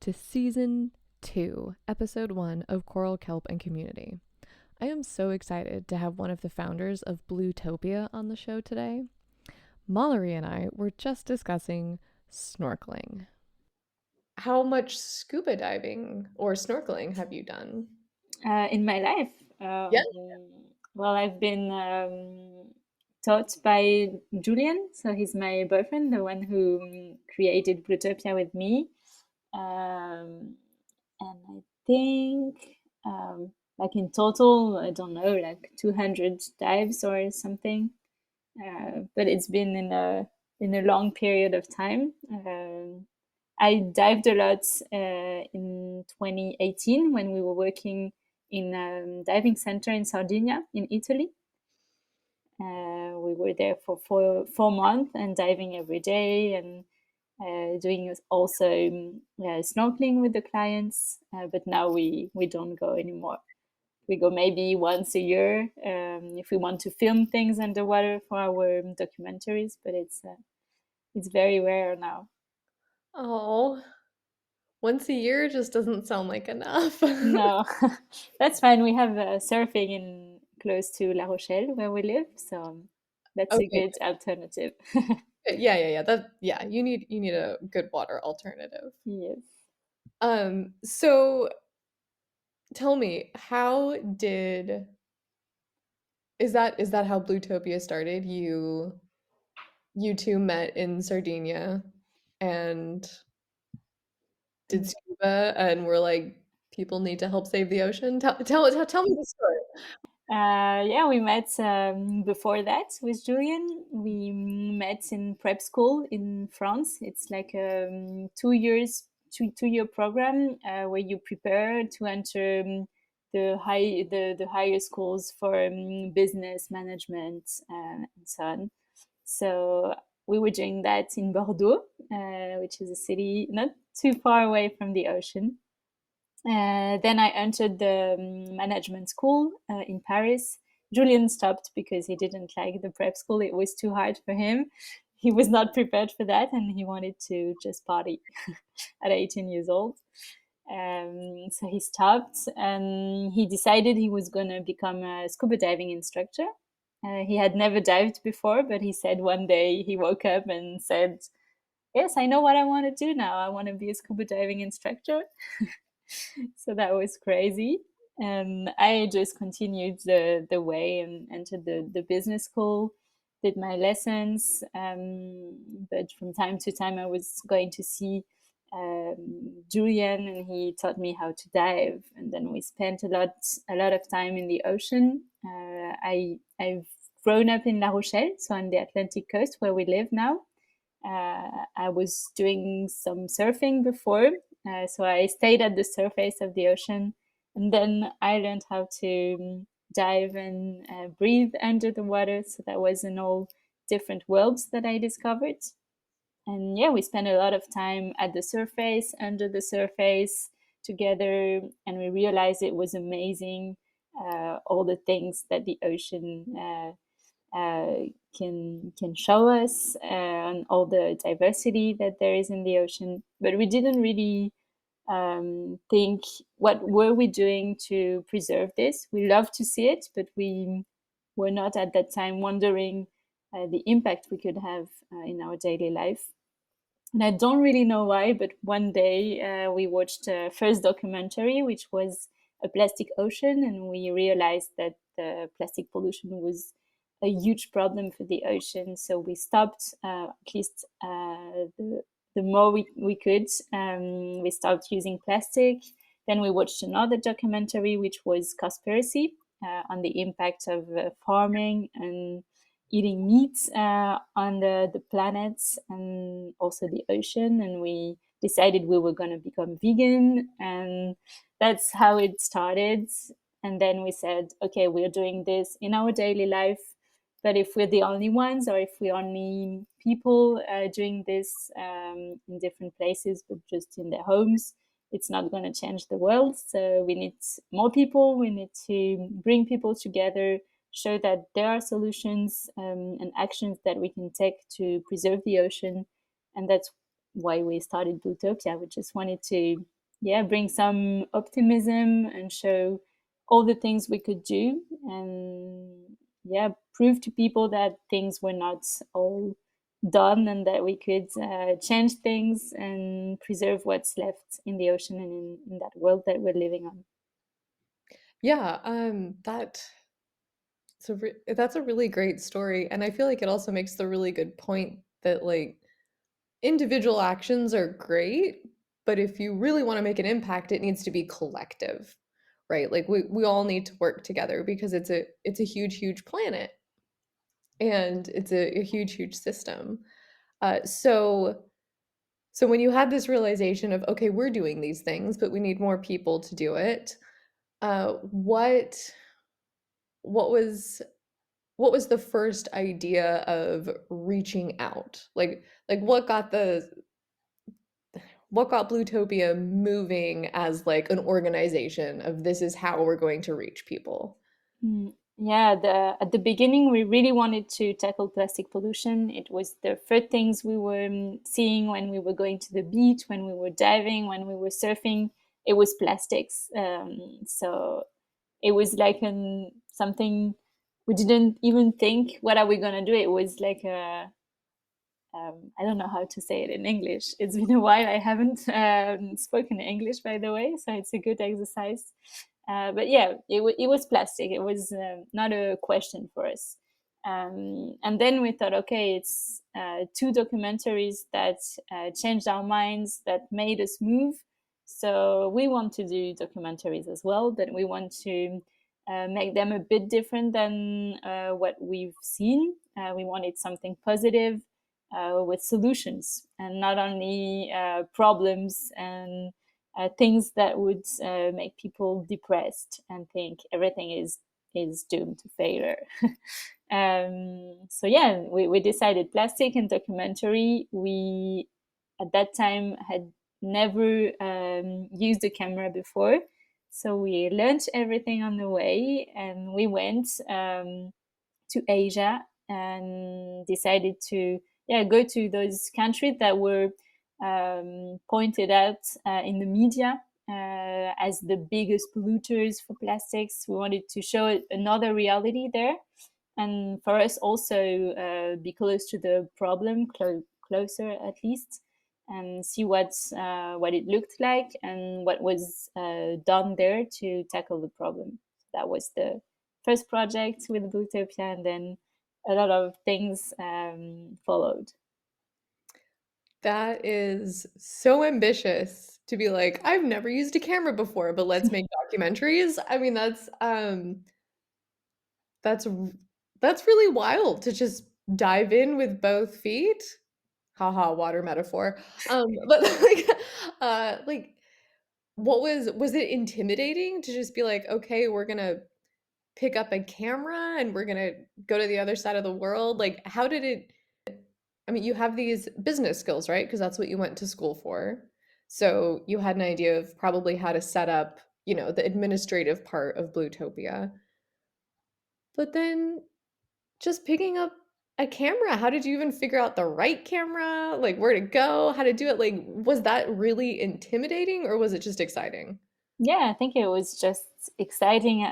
to Season 2, Episode 1 of Coral Kelp and Community. I am so excited to have one of the founders of Blutopia on the show today. Malaury and I were just discussing snorkeling. How much scuba diving or snorkeling have you done? In my life. Yeah. Well, I've been taught by Julian, so he's my boyfriend, the one who created Blutopia with me. And I think, like in total, I don't know, like 200 dives or something. But it's been in a long period of time. I dived a lot in 2018 when we were working in a diving center in Sardinia, in Italy. We were there for four months and diving every day and doing also snorkeling with the clients. But now we don't go anymore. We go maybe once a year if we want to film things underwater for our documentaries, but it's very rare now. Oh, once a year just doesn't sound like enough. No, that's fine. We have surfing in close to La Rochelle where we live, so that's a Okay. good alternative. Yeah. Yeah, you need a good water alternative. Yes. So tell me, how did is that how Blutopia started? You two met in Sardinia and did scuba and were like, people need to help save the ocean. Tell me the story. Yeah, we met before that with Julian. We met in prep school in France. It's like a 2 year program where you prepare to enter the higher schools for business management and so on. So we were doing that in Bordeaux, which is a city not too far away from the ocean. Then I entered the management school in Paris. Julian stopped because he didn't like the prep school. It was too hard for him. He was not prepared for that and he wanted to just party at 18 years old. So he stopped and he decided he was going to become a scuba diving instructor. He had never dived before, but he said one day he woke up and said, "Yes, I know what I want to do now. I want to be a scuba diving instructor." So that was crazy. And I just continued the way and entered the business school, did my lessons. But from time to time, I was going to see Julian, and he taught me how to dive. And then we spent a lot of time in the ocean. I've grown up in La Rochelle, so on the Atlantic coast where we live now. I was doing some surfing before, so I stayed at the surface of the ocean, and then I learned how to dive and breathe under the water. So that was in all different worlds that I discovered. And yeah, we spent a lot of time at the surface, under the surface together, and we realized it was amazing. All the things that the ocean uh, can show us and all the diversity that there is in the ocean. But we didn't really think what were we doing to preserve this. We love to see it, but we were not at that time wondering the impact we could have in our daily life. And I don't really know why, but one day we watched a first documentary, which was a plastic ocean, and we realized that plastic pollution was a huge problem for the ocean. So we stopped, at least the more we could. We stopped using plastic. Then we watched another documentary, which was Conspiracy, on the impact of farming and eating meat on the planet and also the ocean. And we decided we were going to become vegan. And that's how it started. And then we said, okay, we're doing this in our daily life. But if we're the only ones, or if we're only people doing this in different places, but just in their homes, it's not going to change the world. So we need more people. We need to bring people together, show that there are solutions and actions that we can take to preserve the ocean. And that's why we started Blutopia. We just wanted to, yeah, bring some optimism and show all the things we could do, and yeah, prove to people that things were not all done, and that we could change things and preserve what's left in the ocean and in that world that we're living on. Yeah, that's a really great story, and I feel like it also makes the really good point that like individual actions are great, but if you really want to make an impact, it needs to be collective, right? Like we all need to work together because it's a huge, huge planet and it's a huge, huge system. So when you had this realization of, okay, we're doing these things, but we need more people to do it, uh, what what was what was the first idea of reaching out? Like what got Blutopia moving as like an organization of this is how we're going to reach people? Yeah, at the beginning, we really wanted to tackle plastic pollution. It was the first things we were seeing when we were going to the beach, when we were diving, when we were surfing. It was plastics. So it was like something we didn't even think, what are we going to do? It was like I don't know how to say it in English. It's been a while. I haven't spoken English, by the way, so it's a good exercise. But yeah, it was plastic. It was not a question for us. And then we thought, okay, it's two documentaries that changed our minds, that made us move. So we want to do documentaries as well, but we want to make them a bit different than what we've seen. We wanted something positive, with solutions, and not only problems and things that would make people depressed and think everything is doomed to failure. So yeah, we decided plastic and documentary. We at that time had never used a camera before, so we learned everything on the way, and we went to Asia and decided to, yeah, go to those countries that were pointed out in the media as the biggest polluters for plastics. We wanted to show another reality there, and for us also be close to the problem, closer at least, and see what it looked like and what was done there to tackle the problem. That was the first project with Blutopia, and then a lot of things followed. That is so ambitious to be like, I've never used a camera before, but let's make documentaries. I mean, that's that's really wild to just dive in with both feet. Haha, water metaphor. But like what was it intimidating to just be like, okay, we're gonna pick up a camera and we're gonna go to the other side of the world? Like, how did it I mean, you have these business skills, right? Because that's what you went to school for. So you had an idea of probably how to set up, the administrative part of Blutopia. But then just picking up a camera, how did you even figure out the right camera? Like where to go, how to do it? Like, was that really intimidating or was it just exciting? Yeah, I think it was just exciting.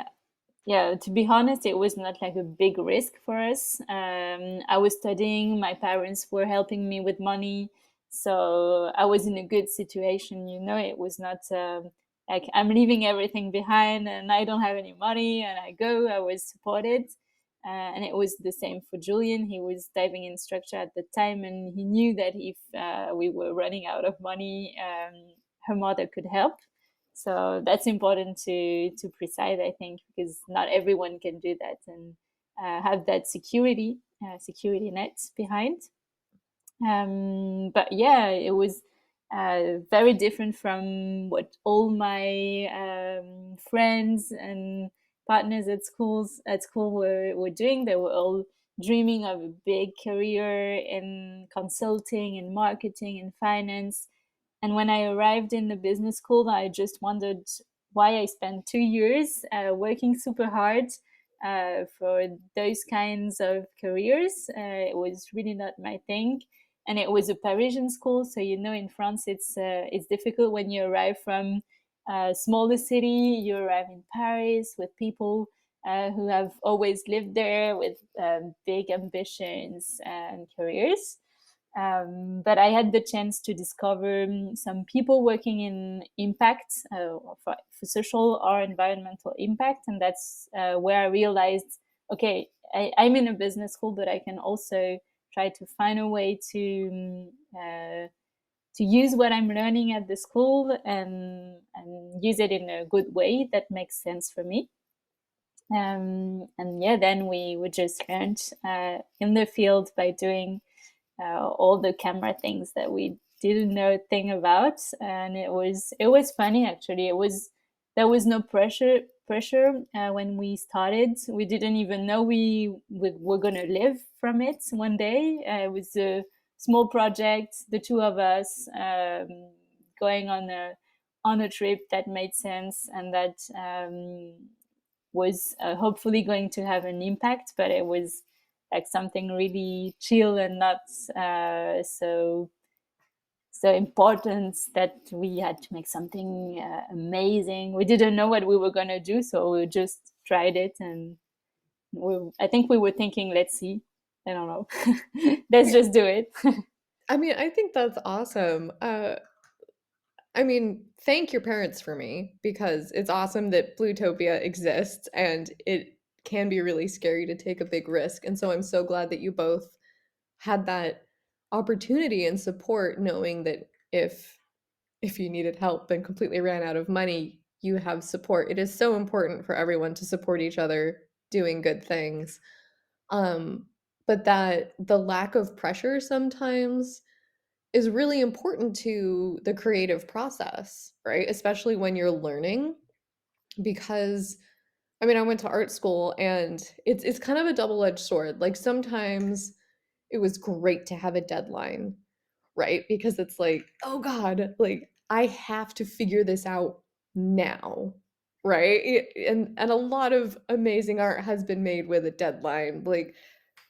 Yeah, to be honest, it was not like a big risk for us. I was studying, my parents were helping me with money, so I was in a good situation. It was not like I'm leaving everything behind and I don't have any money and I go. I was supported. And it was the same for Julian. He was diving instructor at the time, and he knew that if we were running out of money, her mother could help. So that's important to precise, I think, because not everyone can do that and have that security net behind. But yeah, it was very different from what all my friends and partners at school were doing. They were all dreaming of a big career in consulting and marketing and finance. And when I arrived in the business school, I just wondered why I spent 2 years working super hard for those kinds of careers. It was really not my thing. and it was a Parisian school. So in France, it's difficult when you arrive from a smaller city. You arrive in Paris with people who have always lived there with big ambitions and careers. But I had the chance to discover some people working in impact, for social or environmental impact, and that's where I realized, okay, I'm in a business school, but I can also try to find a way to use what I'm learning at the school and use it in a good way that makes sense for me. And yeah, then we just learned in the field by doing all the camera things that we didn't know a thing about, and it was funny actually. There was no pressure when we started. We didn't even know we were gonna live from it one day. It was a small project, the two of us going on a trip that made sense and that was hopefully going to have an impact, but it was like something really chill and not so important that we had to make something amazing. We didn't know what we were going to do, so we just tried it, and I think we were thinking, let's see, I don't know, let's just do it. I mean, I think that's awesome. I mean, thank your parents for me because it's awesome that Blutopia exists and it can be really scary to take a big risk. And so I'm so glad that you both had that opportunity and support knowing that if you needed help and completely ran out of money, you have support. It is so important for everyone to support each other doing good things. But that the lack of pressure sometimes is really important to the creative process, right? Especially when you're learning, because I mean, I went to art school and it's kind of a double-edged sword. Like sometimes it was great to have a deadline, right? Because it's like, oh God, like I have to figure this out now, right? And a lot of amazing art has been made with a deadline. Like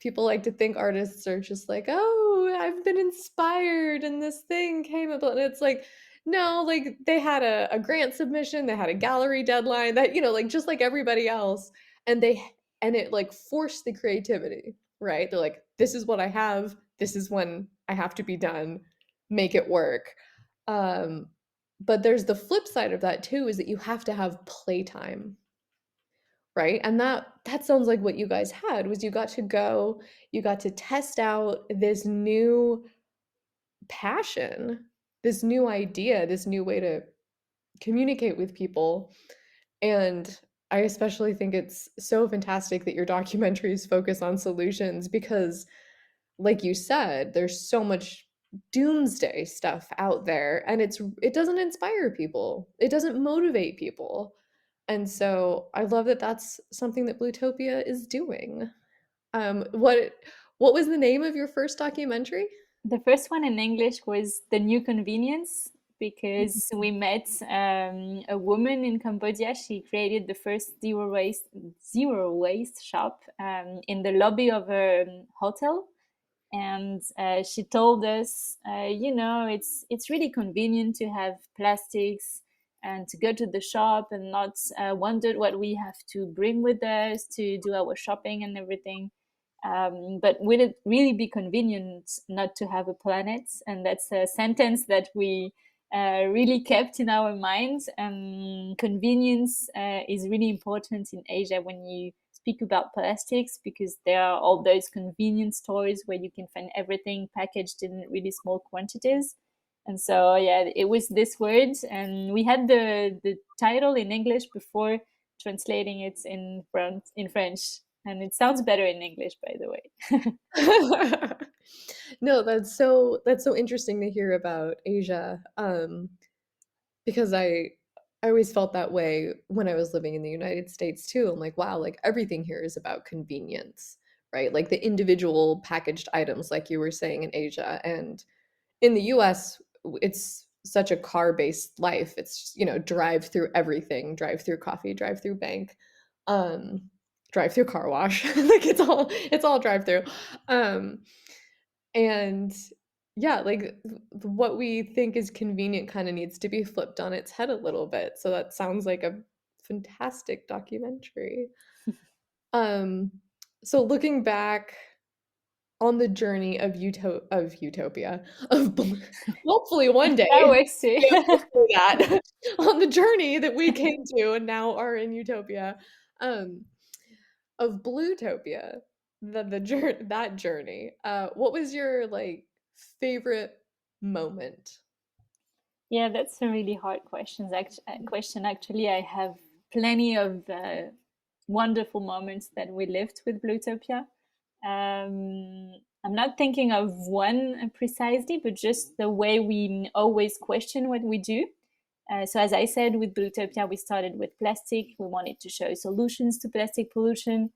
people like to think artists are just like, oh, I've been inspired and this thing came about. And it's like, no, like they had a grant submission, they had a gallery deadline that, like just like everybody else. And and it like forced the creativity, right? They're like, this is what I have, this is when I have to be done, make it work. Um, but there's the flip side of that too, is that you have to have playtime, right? And that sounds like what you guys had was you got to go, you got to test out this new passion, this new idea, this new way to communicate with people. And I especially think it's so fantastic that your documentaries focus on solutions because like you said, there's so much doomsday stuff out there and it doesn't inspire people. It doesn't motivate people. And so I love that that's something that Blutopia is doing. What was the name of your first documentary? The first one in English was The New Convenience, because we met a woman in Cambodia. She created the first zero waste shop in the lobby of a hotel, and she told us, it's really convenient to have plastics and to go to the shop and not wonder what we have to bring with us to do our shopping and everything. But will it really be convenient not to have a planet? And that's a sentence that we really kept in our minds. Convenience is really important in Asia when you speak about plastics, because there are all those convenience stores where you can find everything packaged in really small quantities. And so, yeah, it was this word, and we had the title in English before translating it in French, and it sounds better in English, by the way. No, that's so interesting to hear about Asia. Because I always felt that way when I was living in the United States too. I'm like, wow, like everything here is about convenience, right? Like the individual packaged items, like you were saying in Asia. And in the US, it's such a car-based life. It's just, drive through everything, drive through coffee, drive through bank, um, drive through car wash. Like it's all drive through. Um, and yeah, like what we think is convenient kind of needs to be flipped on its head a little bit. So that sounds like a fantastic documentary. Um, so looking back on the journey of utopia of hopefully one day That works too. be able to say that on the journey that we came to and now are in utopia um, of Blutopia, that journey. What was your like favorite moment? Yeah, that's a really hard question. Actually, I have plenty of wonderful moments that we lived with Blutopia. I'm not thinking of one precisely, but just the way we always question what we do. So, as I said, with Blutopia, we started with plastic. We wanted to show solutions to plastic pollution.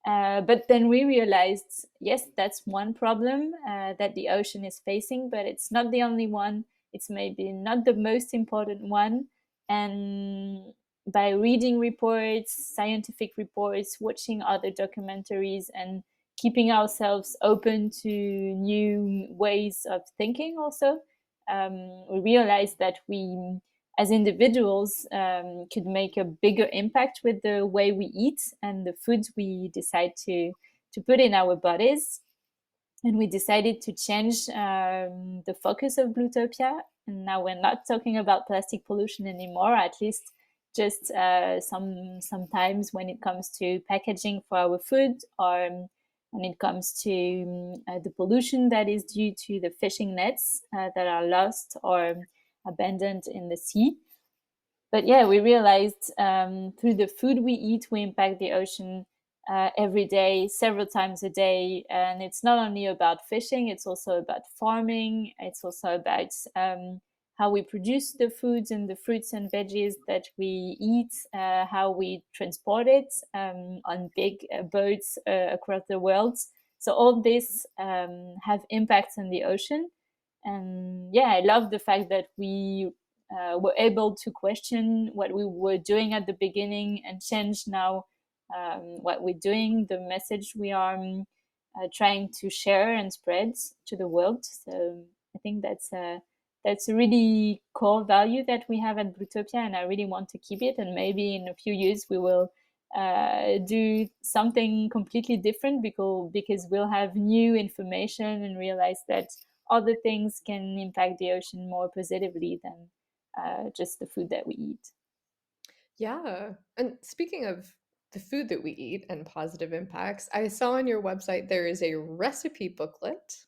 But then we realized, yes, that's one problem that the ocean is facing, but it's not the only one. It's maybe not the most important one. And by reading reports, scientific reports, watching other documentaries, and keeping ourselves open to new ways of thinking, also, we realized that we as individuals could make a bigger impact with the way we eat and the foods we decide to put in our bodies. And we decided to change the focus of Blutopia. And now we're not talking about plastic pollution anymore, at least just sometimes when it comes to packaging for our food, or when it comes to the pollution that is due to the fishing nets that are lost or abandoned in the sea. But yeah, we realized through the food we eat, we impact the ocean every day, several times a day. And it's not only about fishing, it's also about farming. It's also about how we produce the foods and the fruits and veggies that we eat, how we transport it on big boats across the world. So all this have impacts on the ocean. And yeah, I love the fact that we were able to question what we were doing at the beginning and change now what we're doing, the message we are trying to share and spread to the world. So I think that's a really core value that we have at Blutopia, and I really want to keep it. And maybe in a few years we will do something completely different because we'll have new information and realize that other things can impact the ocean more positively than just the food that we eat. Yeah. And speaking of the food that we eat and positive impacts, I saw on your website there is a recipe booklet.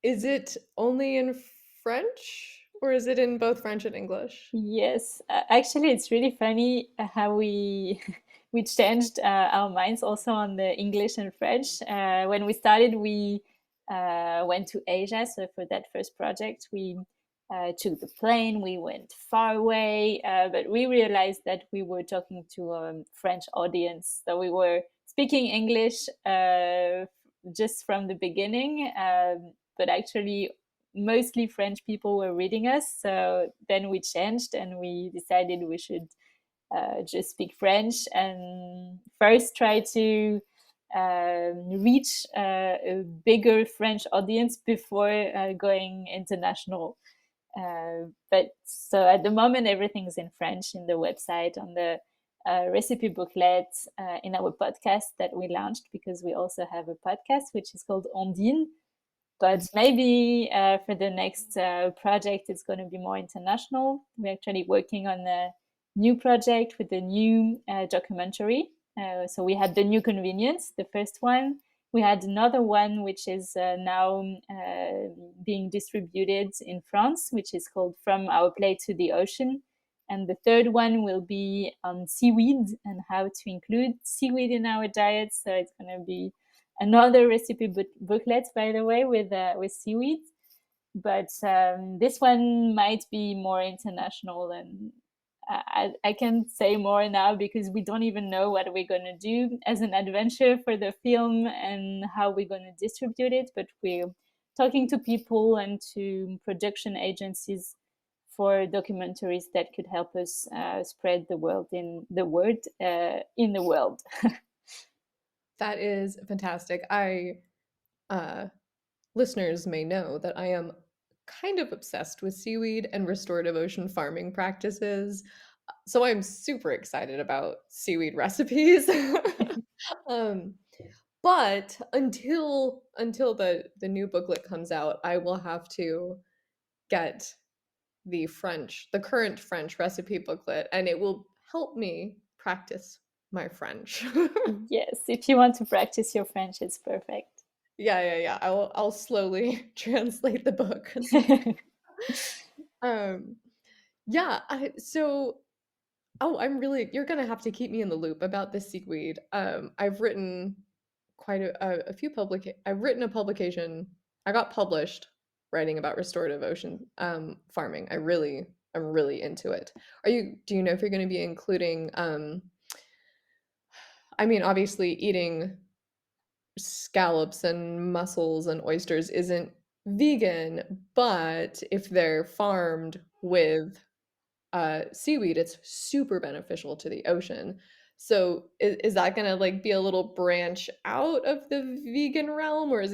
Is it only in French or is it in both French and English? Yes, actually, it's really funny how we we changed our minds also on the English and French. When we started, we went to Asia. So for that first project, we took the plane. We went far away, but we realized that we were talking to a French audience. So we were speaking English just from the beginning, but actually mostly French people were reading us. So then we changed and we decided we should just speak French and first try to reach a bigger French audience before going international. But so at the moment, everything's in French in the website, on the recipe booklet, in our podcast that we launched, because we also have a podcast which is called Ondine. But maybe for the next project, it's going to be more international. We're actually working on a new project with a new documentary. So we had the new convenience, the first one. We had another one which is now being distributed in France, which is called From Our Plate to the Ocean. And the third one will be on seaweed and how to include seaweed in our diet. So it's going to be another recipe booklet, by the way, with seaweed. But this one might be more international, and I can't say more now because we don't even know what we're going to do as an adventure for the film and how we're going to distribute it. But we're talking to people and to production agencies for documentaries that could help us spread the word in the world. That is fantastic. I uh listeners may know that I am kind of obsessed with seaweed and restorative ocean farming practices. So I'm super excited about seaweed recipes. um, but until the new booklet comes out, I will have to get the current French recipe booklet, and it will help me practice my French. Yes, if you want to practice your French, it's perfect. Yeah. I'll slowly translate the book. Um, yeah, so I'm really you're gonna have to keep me in the loop about this seaweed. I've written quite a few I've written a publication. I got published writing about restorative ocean farming. I'm really into it. Do you know if you're going to be including I mean, obviously eating scallops and mussels and oysters isn't vegan, but if they're farmed with seaweed, it's super beneficial to the ocean. So is that gonna like be a little branch out of the vegan realm, or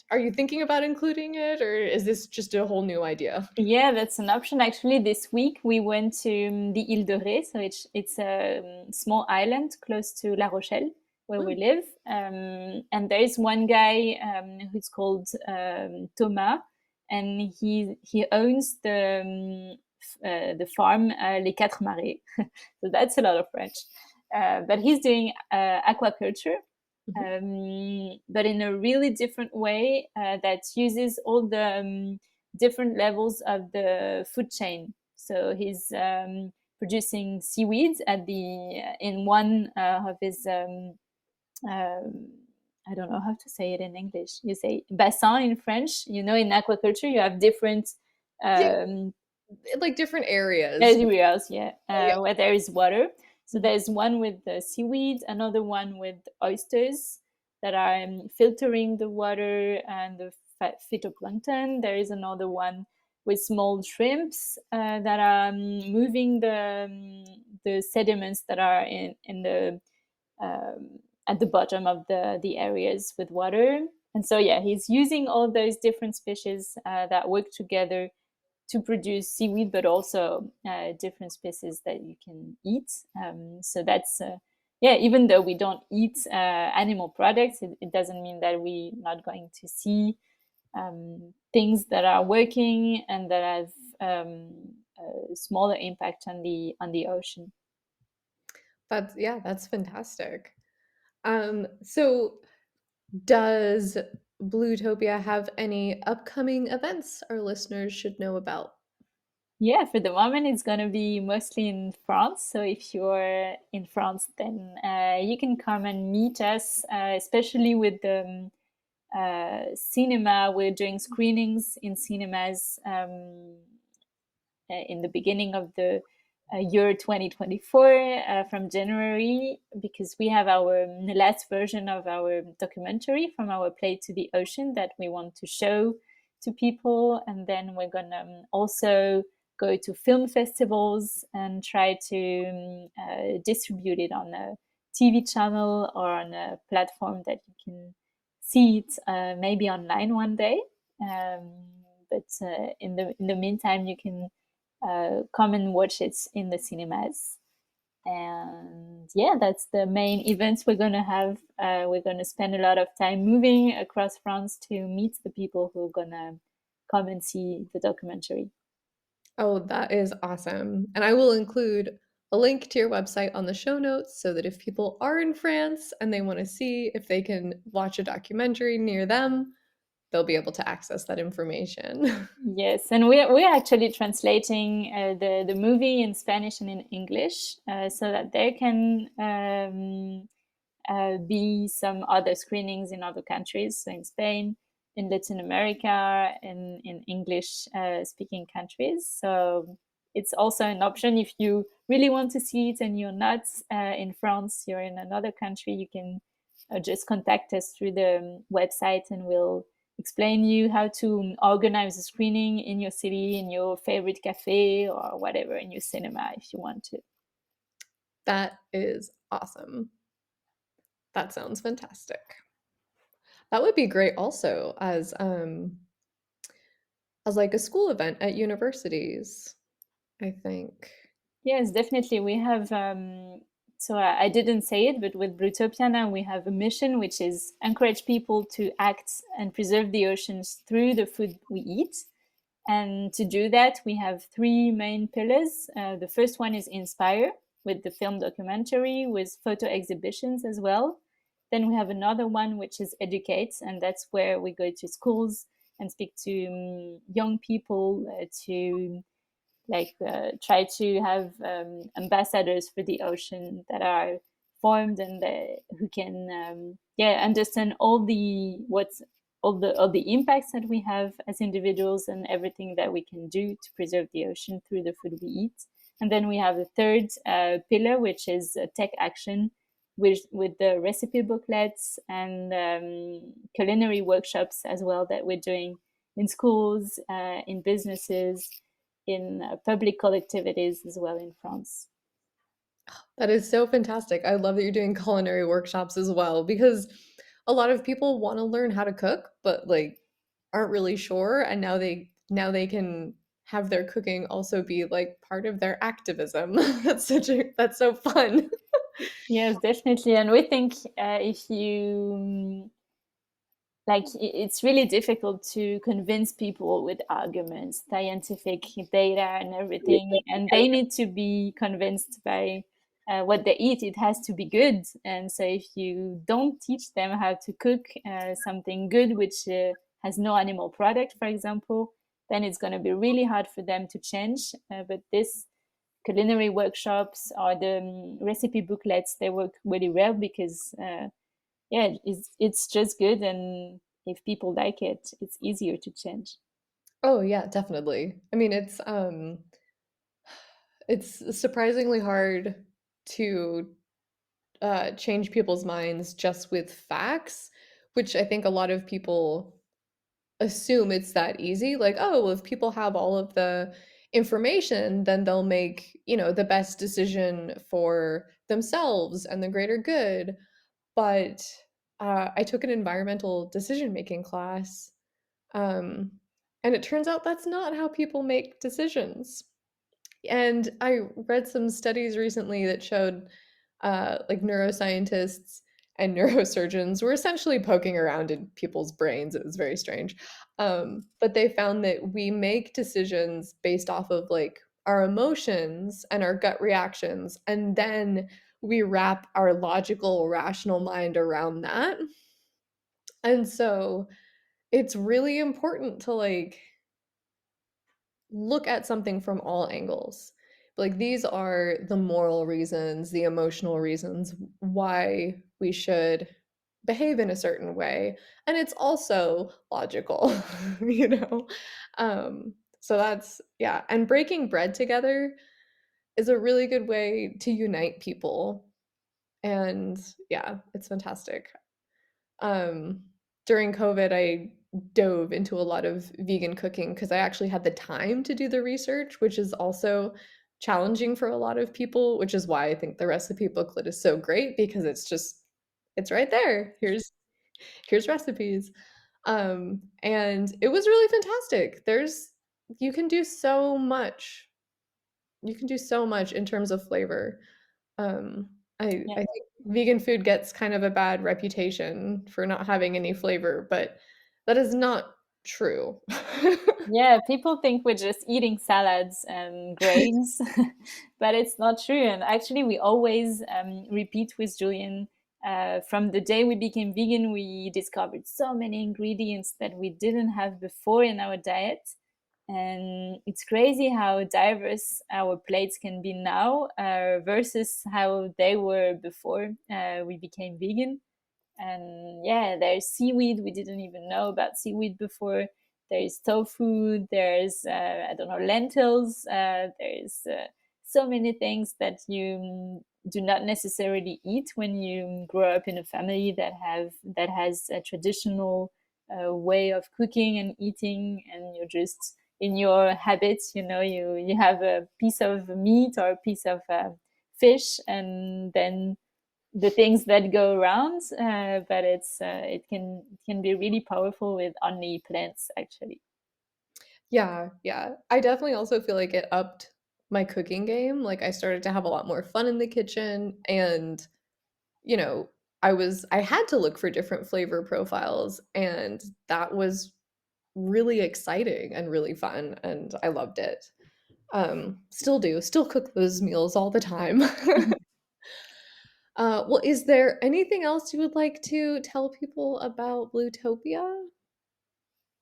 are you thinking about including it, or is this just a whole new idea? Yeah, that's an option. Actually, this week we went to the Ile de Ré, so it's a small island close to La Rochelle, where we Mm, live. And there is one guy who's called Thomas, and he owns the farm Les Quatre Marais. So that's a lot of French. But he's doing aquaculture, mhm. but in a really different way that uses all the different levels of the food chain. So he's producing seaweeds at the in one of his um, I don't know how to say it in English. You say bassin in French. You know, in aquaculture, you have different Yeah, um, like different areas. areas, yeah, Yeah. where there is water. So Mhm. there's one with the seaweed, another one with oysters that are filtering the water and the phytoplankton. There is another one with small shrimps that are moving the sediments that are in the at the bottom of the areas with water. And so yeah, he's using all those different species that work together to produce seaweed, but also different species that you can eat. So that's yeah. Even though we don't eat animal products, it doesn't mean that we're not going to see things that are working and that have a smaller impact on the ocean. That's fantastic. So does Blutopia have any upcoming events our listeners should know about? Yeah, for the moment, it's going to be mostly in France. So if you're in France, then you can come and meet us, especially with the cinema. We're doing screenings in cinemas in the beginning of the year 2024 from January, because we have our last version of our documentary From Our Plate to the Ocean that we want to show to people. And then we're going to also go to film festivals and try to distribute it on a TV channel or on a platform that you can see it maybe online one day. But in the meantime, you can come and watch it in the cinemas. And yeah, that's the main events we're going to have. We're going to spend a lot of time moving across France to meet the people who are going to come and see the documentary. Oh, that is awesome. And I will include a link to your website on the show notes so that if people are in France and they want to see if they can watch a documentary near them, they'll be able to access that information. Yes, and we're actually translating the movie in Spanish and in English so that there can be some other screenings in other countries, so in Spain, in Latin America, in English speaking countries. So it's also an option if you really want to see it and you're not in France, you're in another country, you can just contact us through the website and we'll explain you how to organize a screening in your city, in your favorite cafe or whatever, in your cinema if you want to. That is awesome. That sounds fantastic. That would be great also as like a school event at universities, I think. Yes, definitely. We have, so I didn't say it, but with Blutopia now we have a mission which is encourage people to act and preserve the oceans through the food we eat. And to do that, we have three main pillars. The first one is inspire, with the film documentary, with photo exhibitions as well. Then we have another one which is educate, and that's where we go to schools and speak to young people to try to have ambassadors for the ocean that are formed and who can understand all the impacts that we have as individuals and everything that we can do to preserve the ocean through the food we eat. And then we have a third pillar, which is tech action, with the recipe booklets and culinary workshops as well that we're doing in schools, in businesses, in public collectivities as well in France. That is so fantastic. I love that you're doing culinary workshops as well because a lot of people want to learn how to cook, but like aren't really sure. And now they can have their cooking also be like part of their activism. That's so fun. Yes, definitely. And we think if you it's really difficult to convince people with arguments, scientific data, and everything, and they need to be convinced by what they eat. It has to be good, and so if you don't teach them how to cook something good, which has no animal product, for example, then it's going to be really hard for them to change. But this culinary workshops or the recipe booklets, they work really well because it's just good, and if people like it, it's easier to change. Oh yeah, definitely. I mean, it's surprisingly hard to change people's minds just with facts, which I think a lot of people assume it's that easy. Like, oh, well, if people have all of the information, then they'll make, the best decision for themselves and the greater good. But I took an environmental decision making class, um, and it turns out that's not how people make decisions. And I read some studies recently that showed like neuroscientists and neurosurgeons were essentially poking around in people's brains. It was very strange. But they found that we make decisions based off of like our emotions and our gut reactions. And then we wrap our logical, rational mind around that. And so it's really important to like look at something from all angles. Like these are the moral reasons, the emotional reasons why we should behave in a certain way. And it's also logical, you know? So that's, yeah. And breaking bread together is a really good way to unite people. And yeah, it's fantastic. Um, During COVID, I dove into a lot of vegan cooking because I actually had the time to do the research, which is also challenging for a lot of people, which is why I think the recipe booklet is so great because it's right there. Here's recipes. And it was really fantastic. You can do so much. You can do so much in terms of flavor. Um, Yeah. I think vegan food gets kind of a bad reputation for not having any flavor, but that is not true. Yeah, people think we're just eating salads and grains, but it's not true. And actually, we always repeat with Julian. From the day we became vegan, we discovered so many ingredients that we didn't have before in our diet. And it's crazy how diverse our plates can be now versus how they were before we became vegan. And yeah, there's seaweed. We didn't even know about seaweed before. There's tofu. There's I don't know, lentils. There's so many things that you do not necessarily eat when you grow up in a family that has a traditional way of cooking and eating, and you're just in your habits. You have a piece of meat or a piece of fish, and then the things that go around, but it can be really powerful with only plants actually. Yeah, yeah. I definitely also feel like it upped my cooking game. Like I started to have a lot more fun in the kitchen and you know, I had to look for different flavor profiles and that was really exciting and really fun and I loved it. Still do, still cook those meals all the time. Well, is there anything else you would like to tell people about Blutopia?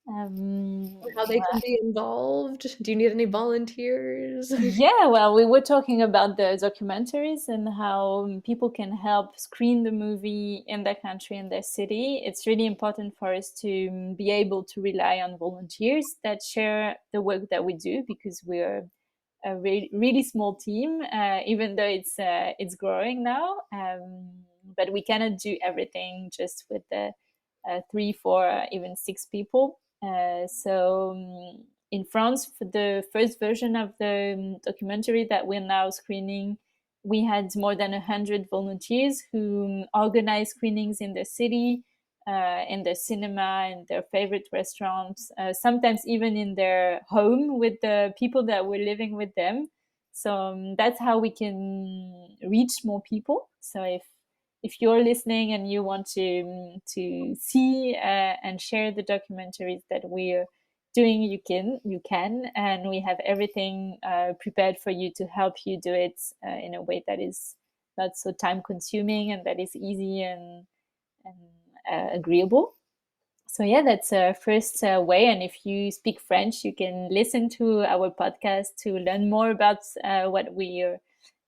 um, Or how they can be involved? Do you need any volunteers? Yeah, well, we were talking about the documentaries and how people can help screen the movie in their country, in their city. It's really important for us to be able to rely on volunteers that share the work that we do, because we're a really small team, even though it's growing now. But we cannot do everything just with the three, four, even six people. In France, for the first version of the documentary that we're now screening, we had more than 100 volunteers who organized screenings in the city, in their cinema, in their favorite restaurants, sometimes even in their home with the people that were living with them. So that's how we can reach more people. So if you're listening and you want to see and share the documentaries that we're doing, you can, and we have everything prepared for you to help you do it in a way that is not so time consuming and that is easy and agreeable. So yeah, that's a first way. And if you speak French, you can listen to our podcast to learn more about what we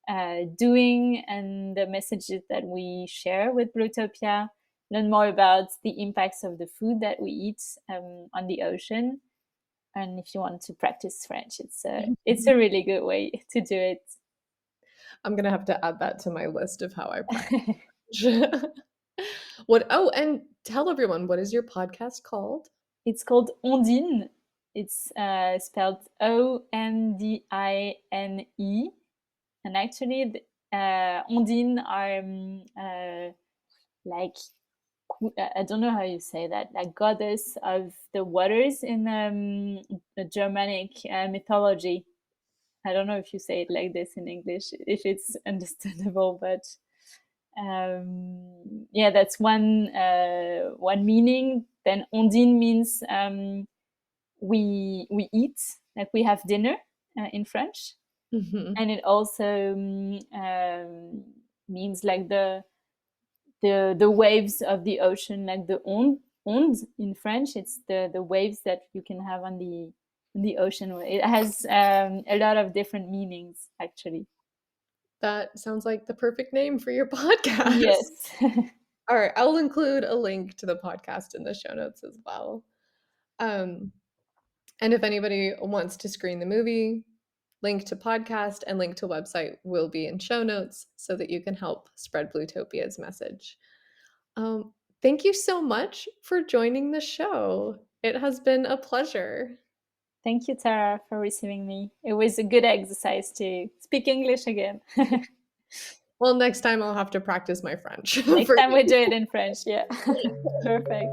are doing and the messages that we share with Blutopia. Learn more about the impacts of the food that we eat on the ocean. And if you want to practice French, it's a really good way to do it. I'm gonna have to add that to my list of how I practice. What oh, and tell everyone, what is your podcast called? It's called Ondine. It's spelled Ondine. And actually, Ondine are like, I don't know how you say that, like goddess of the waters in the Germanic mythology. I don't know if you say it like this in English, if it's understandable, but yeah, that's one meaning. Then Ondine means we eat, like we have dinner in French, Mhm. and it also means like the waves of the ocean, like the ondes in French. It's the waves that you can have on the ocean. It has a lot of different meanings, actually. That sounds like the perfect name for your podcast. Yes. All right, I'll include a link to the podcast in the show notes as well. Um, and if anybody wants to screen the movie, link to podcast and link to website will be in show notes so that you can help spread Bluetopia's message. Thank you so much for joining the show. It has been a pleasure. Thank you, Tara, for receiving me. It was a good exercise to speak English again. Well, next time I'll have to practice my French Next for time we you. do it in French. Yeah. Perfect.